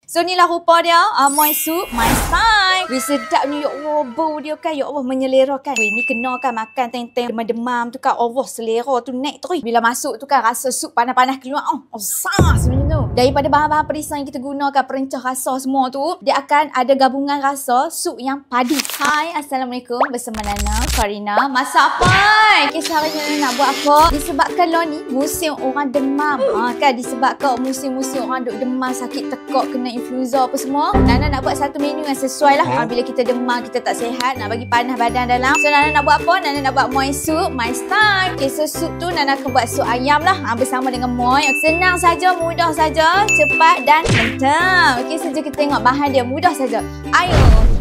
So ni lah rupa dia, Moi Soup, my style. Wih sedapnya, ya Allah, bau dia kan, ya Allah menyelera kan. Wih ni kena kan makan teng-teng demam-demam tu kan, Allah selera tu naik terus. Bila masuk tu kan rasa sup panas-panas keluar, sah sebenarnya tu. Daripada bahan-bahan perisan yang kita gunakan, perencah rasa semua tu, dia akan ada gabungan rasa sup yang padu. Hai, Assalamualaikum, bersama Nana, Farina. Masak apa? Okay, sehari ni nak buat apa? Disebabkan lo ni musim orang demam. Kan disebabkan musim-musim orang duk demam, sakit tekak, kena influenza apa semua. Nana nak buat satu menu yang sesuai lah. Bila kita demam, kita tak sihat, nak bagi panas badan dalam. So Nana nak buat apa? Nana nak buat Moi Soup, my style. Okay, so sup tu Nana akan buat sup ayam lah, bersama dengan Moi. Senang saja, mudah saja, cepat dan kentang. Okay, saja kita tengok bahan dia, mudah saja. Ayo.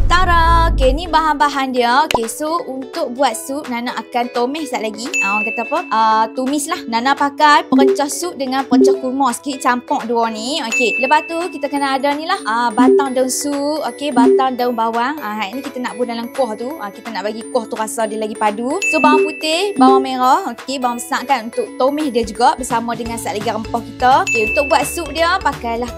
Tara, okay, ni bahan-bahan dia. Okay, so untuk buat sup, Nana akan tumis sekejap lagi. Orang kata apa? Tumis lah. Nana pakai perencah sup dengan perencah kurma sikit, campur dua ni. Okay, lepas tu kita kena ada ni lah, batang daun sup. Okay, batang daun bawang. Ini kita nak buat dalam kuah tu. Kita nak bagi kuah tu rasa dia lagi padu. So bawang putih, bawang merah. Okay, bawang besar kan, untuk tumis dia juga bersama dengan sekejap lagi rempah kita. Okay, untuk buat sup dia,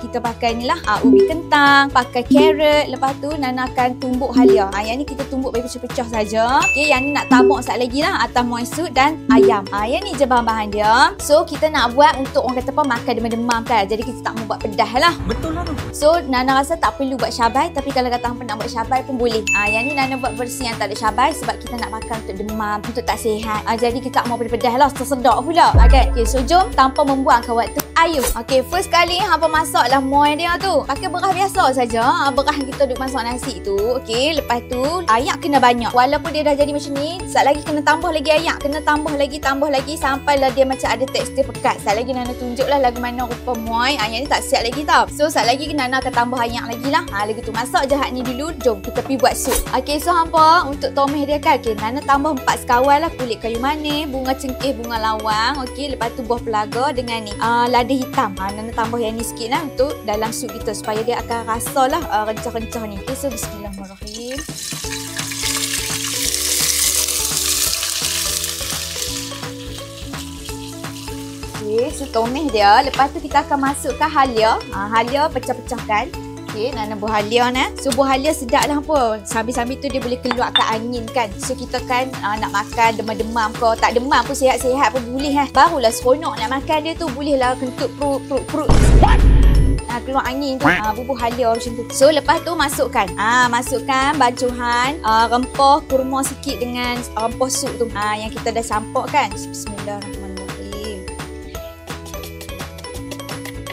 kita pakai ni lah, ubi kentang, pakai carrot. Lepas tu Nana akan tumbuk halia. Yang ni kita tumbuk bagi pecah-pecah saja. Okay, yang ni nak tabuk sekejap lagi lah atas Moi Soup dan ayam. Yang ni je bahan-bahan dia. So kita nak buat untuk orang kata apa, makan demam-demam kan. Jadi kita tak mau buat pedas lah. Betul lah tu. So Nana rasa tak perlu buat syabai, tapi kalau kata hampa nak buat syabai pun boleh. Yang ni Nana buat versi yang tak ada syabai sebab kita nak makan untuk demam, untuk tak sihat. Jadi kita tak mau pedas lah, tersedap pula kan. Okay, so jom tanpa membuangkan waktu, ayo. Okay, first kali hampa masaklah Moi dia tu. Pakai beras biasa saja. Beras yang kita duk masak nasi tu. Okey, lepas tu ayak kena banyak. Walaupun dia dah jadi macam ni, sekejap lagi kena tambah lagi ayak. Kena tambah lagi sampailah dia macam ada tekstur pekat. Sekejap lagi Nana tunjuklah lagu mana rupa Moi. Yang ni tak siap lagi tau. So sekejap lagi Nana akan tambah ayak lagi lah. Lagi tu masak je hak ni dulu. Jom kita pergi buat sup. Okey, so hampa untuk tumis dia kan. Okey, Nana tambah 4 sekawal lah. Kulit kayu manis, bunga cengkeh, bunga lawang. Okey, lepas tu buah pelaga dengan ni lada hitam. Nana tambah yang ni sikit lah untuk dalam sup kita supaya dia akan rasa lah rencah-rencah ni. Okey, so bismillahirrahmanirrahim. Okay, so tumis dia. Lepas tu kita akan masukkan halia. Halia pecah-pecahkan. Okay, Nana buah halia ni. So buah halia sedap lah apa. Sambil-sambil tu dia boleh keluarkan angin kan. So kita kan nak makan demam-demam ke, tak demam pun, sihat-sihat pun boleh. Barulah seronok nak makan dia tu. Bolehlah kentut perut. Keluar angin tu, bubuh halia macam tu. So lepas tu masukkan bancuhan rempah kurma sikit dengan rempah sup tu yang kita dah campur kan. Bismillahirrahmanirrahim.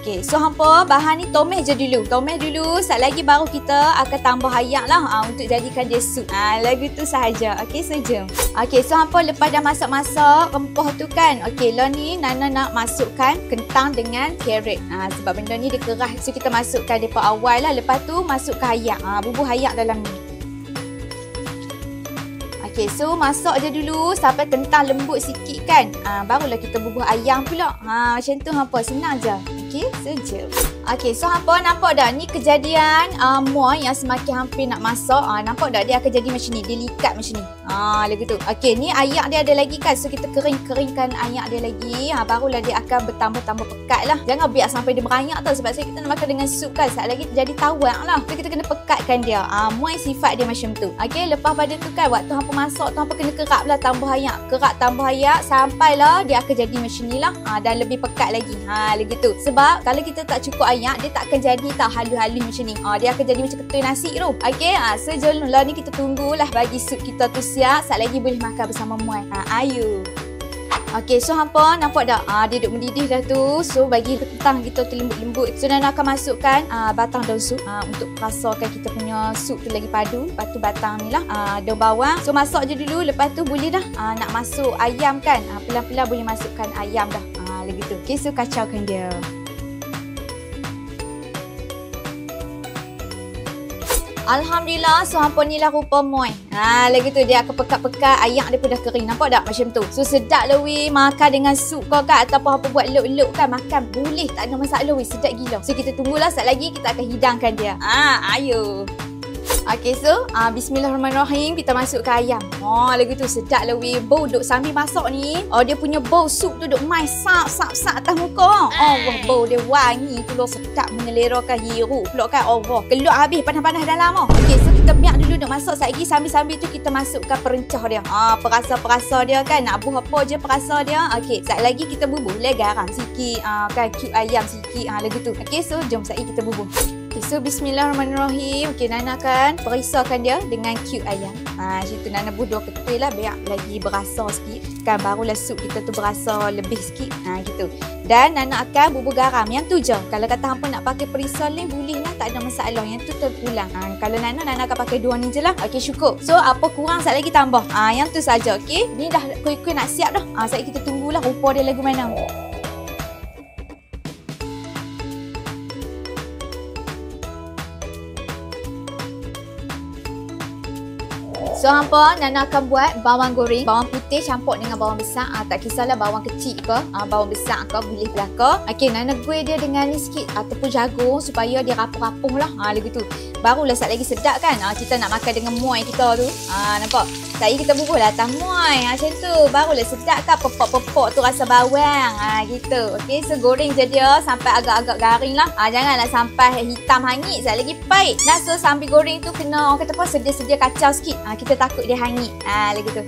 Okay, so hampa bahan ni tumis je dulu. Sekejap lagi baru kita akan tambah ayak lah untuk jadikan dia sup. Lagu tu sahaja. Okay, so jom. Okay, so hampa lepas dah masak-masak rempah tu kan. Okay, lah ni Nana nak masukkan kentang dengan carrot. Sebab benda ni dia keras. So kita masukkan depa awal lah. Lepas tu masukkan ayak. Bubuh ayak dalam ni. Okay, so masak je dulu sampai kentang lembut sikit kan. Barulah kita bubuh ayam pula. Macam tu hampa, senang je. Okay, so jom. Okay, so hampa nampak dah ni kejadian Moi yang semakin hampir nak masak. Nampak dah dia akan jadi macam ni. Dia likat macam ni. Lagu tu. Okay, ni ayak dia ada lagi kan. So kita keringkan ayak dia lagi. Barulah dia akan bertambah-tambah pekat lah. Jangan biar sampai dia beranyak tau. Sebab kita nak makan dengan sup kan. Sekejap lagi jadi tawak lah. So kita kena pekatkan dia. Moi sifat dia macam tu. Okay, lepas pada tu kan waktu hampa masak tu hampa kena kerap lah tambah ayak. Tambah ayak sampailah dia akan jadi macam ni lah. Dan lebih pekat lagi. Lagi tu. Sebab kalau kita tak cukup ayak, dia tak akan jadi tau halus-halus macam ni. Dia akan jadi macam ketul nasi tu. Okay, so jom lah ni kita tunggulah bagi sup kita tu siap. Sekejap lagi boleh makan bersama Moi. Ayo. Okay, so hampa nampak tak? Dia duduk mendidih dah tu. So bagi kentang kita tu lembut-lembut. So Nana akan masukkan batang daun sup untuk rasakan kita punya sup tu lagi padu. Lepas tu batang ni lah daun bawang. So masak je dulu. Lepas tu boleh dah nak masuk ayam kan. Pelan-pelan boleh masukkan ayam dah. Lagi tu. Okay, so kacaukan dia. Alhamdulillah, so hampa ni lah rupa Moi. Lagi tu dia akan pekat-pekat, ayak dia pun dah kering. Nampak tak macam tu? So sedap lah weh makan dengan sup kau kan. Ataupun hampa buat luk-luk kan, makan boleh, tak ada masalah weh, sedap gila. So kita tunggulah sekejap lagi kita akan hidangkan dia. Ayo. Okay, so bismillahirrahmanirrahim. Kita masuk ke ayam. Lagu tu sedap lah weh. Bau duk sambil masak ni. Dia punya bau sup tu duk mai sap atas muka. Wah, bau dia wangi pula, sedap menyelerakan hirup pula kan. Allah, keluar habis panas-panas dalam. Okay, so kita biar dulu duk masak lagi. Sambil-sambil tu kita masukkan perencah dia. Perasa-perasa dia kan. Nak buah apa je perasa dia. Okay, sekejap lagi kita bubuh lah garam sikit. Kan cube ayam sikit. Lagu tu. Okay, so jom sekejap lagi kita bubuh. Okay, so bismillahirrahmanirrahim. Okay, Nana akan perisakan dia dengan cube ayam. Situ Nana bubuh 2 ketul lah biar lagi berasa sikit. Kan barulah sup kita tu berasa lebih sikit. Gitu. Dan Nana akan bubuh garam. Yang tu je. Kalau kata hampa nak pakai perisa lain boleh lah, tak ada masalah. Yang tu terpulang. Kalau Nana akan pakai 2 ni je lah. Okay, cukup. So apa kurang sekejap lagi tambah. Yang tu saja. Okay. Ni dah kuih-kuih nak siap dah. Sekejap kita tunggulah rupa dia lagu mana. So hampa Nana akan buat bawang goreng, bawang putih campur dengan bawang besar. Tak kisahlah bawang kecil ke, bawang besar ke, boleh belaka. Okey, Nana goreng dia dengan ni sikit ataupun jagung supaya dia rapuh-rapuh lah. Lagu tu. Barulah sat lagi sedap kan. Kita nak makan dengan muai kita tu. Nampak? Tadi kita bubuh lah atas muai. Macam tu. Barulah sedap kan pepok-pepok tu rasa bawang. Gitu. Okey, so goreng je dia sampai agak-agak garing lah. Janganlah sampai hitam hangit. Sat lagi pahit. Nah, so sambil goreng tu kena orang kata apa, sedia-sedia kacau sikit. Kita takut dia hangit. Lagi tu.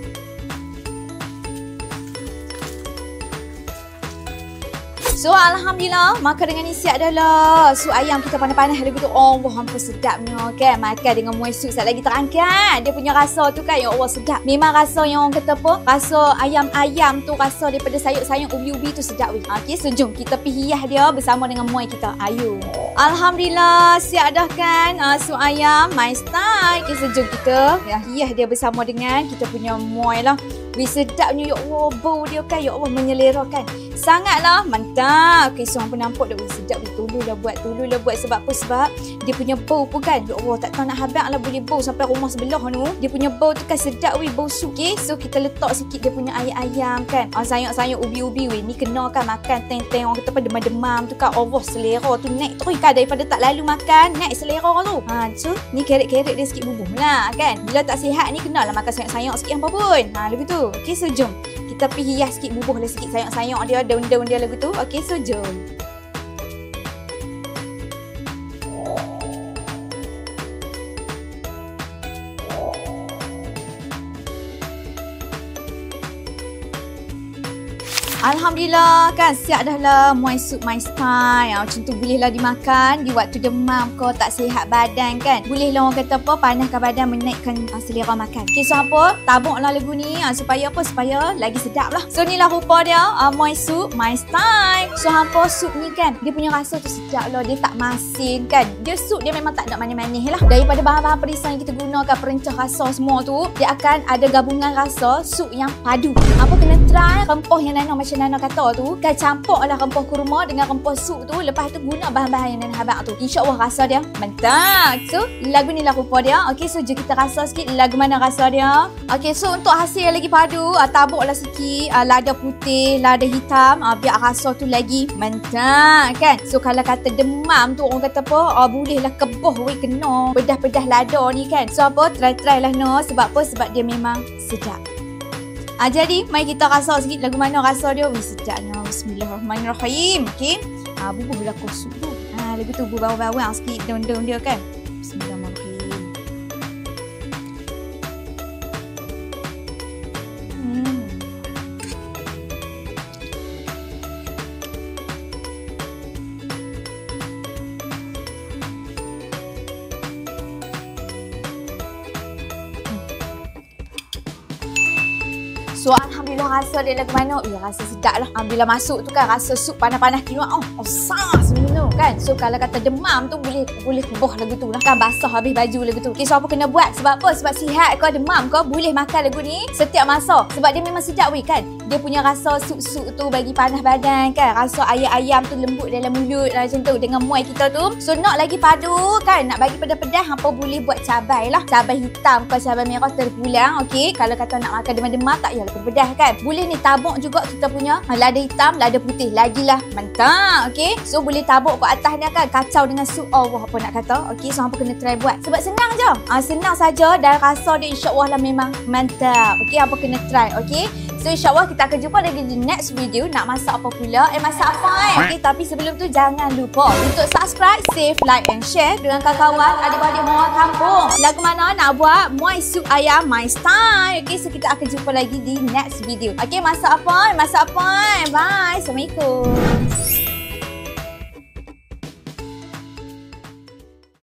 So alhamdulillah makan dengan ni siap dah lah. Sup ayam kita panas-panas lagu tu. Allah, hampa sedapnya kan. Makan dengan muai sup sat lagi terangkat. Dia punya rasa tu kan, ya Allah sedap. Memang rasa yang orang kata apa, rasa ayam-ayam tu, rasa daripada sayur-sayur ubi-ubi tu sedap weh. Okay, so jom kita pergi hias dia bersama dengan muai kita. Ayo. Alhamdulillah siap dah kan sup ayam my style. Okay, so jom kita hias dia bersama dengan kita punya muai lah. Wih, sedapnya, ya Allah, bau dia kan, ya Allah, menyelerakan. Sangatlah mantap. Okay, so hampa nampak dah, sedap dia. Tululah buat. Sebab apa? Sebab dia punya bau pun kan, ya Allah, tak tahu nak habis lah boleh bau sampai rumah sebelah tu. Dia punya bau tu kan sedap weh, bau sup. Okay, so kita letak sikit dia punya ayam kan. Sayur-sayur ubi-ubi weh. Ni kena kan makan teng-teng orang kata apa, demam-demam tu kan. Allah, selera tu naik terus kan, daripada tak lalu makan, naik selera tu. So ni kerek-kerek dia sikit bubuh lah kan. Bila tak sihat ni kenalah makan sayur-sayur sikit apa pun. Lagu tu. Okay, so jom kita pergi hias sikit, bubuh lah sikit sayur-sayur dia, daun-daun dia lagu tu. Okay, so jom. Alhamdulillah kan siap dah lah muai sup my style. Macam tu bolehlah dimakan di waktu demam kau tak sihat badan kan. Bolehlah orang kata apa, panaskan badan, menaikkan selera makan. Okay, so apa, tabuklah lagu ni supaya apa, supaya lagi sedap lah. So ni lah rupa dia muai sup my style. So hampa sup ni kan, dia punya rasa tu sedap lah. Dia tak masin kan. Dia sup dia memang tak ada manis-manis lah. Daripada bahan-bahan perisa yang kita gunakan, perencah rasa semua tu, dia akan ada gabungan rasa sup yang padu. Apa kena try rempah yang Nana macam Nana kata tu kan, campur lah rempah kurma dengan rempah sup tu, lepas tu guna bahan-bahan yang Nana habaq tu, InsyaAllah rasa dia mantap. So lagu ni lah rupa dia. Okay, so jom kita rasa sikit lagu mana rasa dia. Okay, so untuk hasil yang lagi padu, tabuk lah sikit lada putih, lada hitam, biar rasa tu lagi mantap kan. So kalau kata demam tu orang kata apa, boleh lah keboh weh, kena pedas-pedas lada ni kan. So apa, try lah no. Sebab apa, sebab dia memang sedap. Jadi mari kita rasa sikit lagu mana rasa dia. Wih, sedapnya. Bismillahirrahmanirrahim. Okay, bubuh lah sup tu. Lagu tu bawang-bawang sikit, daun-daun dia kan. Bismillahirrahmanirrahim. So alhamdulillah rasa dia lagu mana. Rasa sedap lah. Bila masuk tu kan, rasa sup panas-panas keluar. Sas minum kan. So kalau kata demam tu boleh keboh lagu tu lah kan, basah habis baju lagu tu. Okay, so apa kena buat? Sebab apa? Sebab sihat kau, demam kau boleh makan lagu ni setiap masa. Sebab dia memang sedap weh kan. dia punya rasa sup-sup tu bagi panas badan kan. Rasa ayam-ayam tu lembut dalam mulut macam tu dengan muai kita tu. So nak lagi padu kan, nak bagi pedas-pedas, hampa boleh buat cabai lah. Cabai hitam ke cabai merah terpulang. Okey, kalau kata nak makan demam-demam tak payah pedas kan. Boleh ni tabuk juga kita punya lada hitam, lada putih. Lagilah mantap. Okey, so boleh tabuk kat atas ni kan. Kacau dengan sup Allah apa nak kata. Okey, so hampa kena try buat. Sebab senang je. Senang saja dan rasa dia insya-Allah lah memang mantap. Okey, hampa kena try. Okey. So insya-Allah kita akan jumpa lagi di next video. Nak masak apa pula? Masak apa Okey, tapi sebelum tu jangan lupa untuk subscribe, save, like and share dengan kawan-kawan adik-adik orang kampung. Lagu mana nak buat muai sup ayam my style. Okey, so kita akan jumpa lagi di next video. Okey, masak apa? Masak apa? Bye. Assalamualaikum.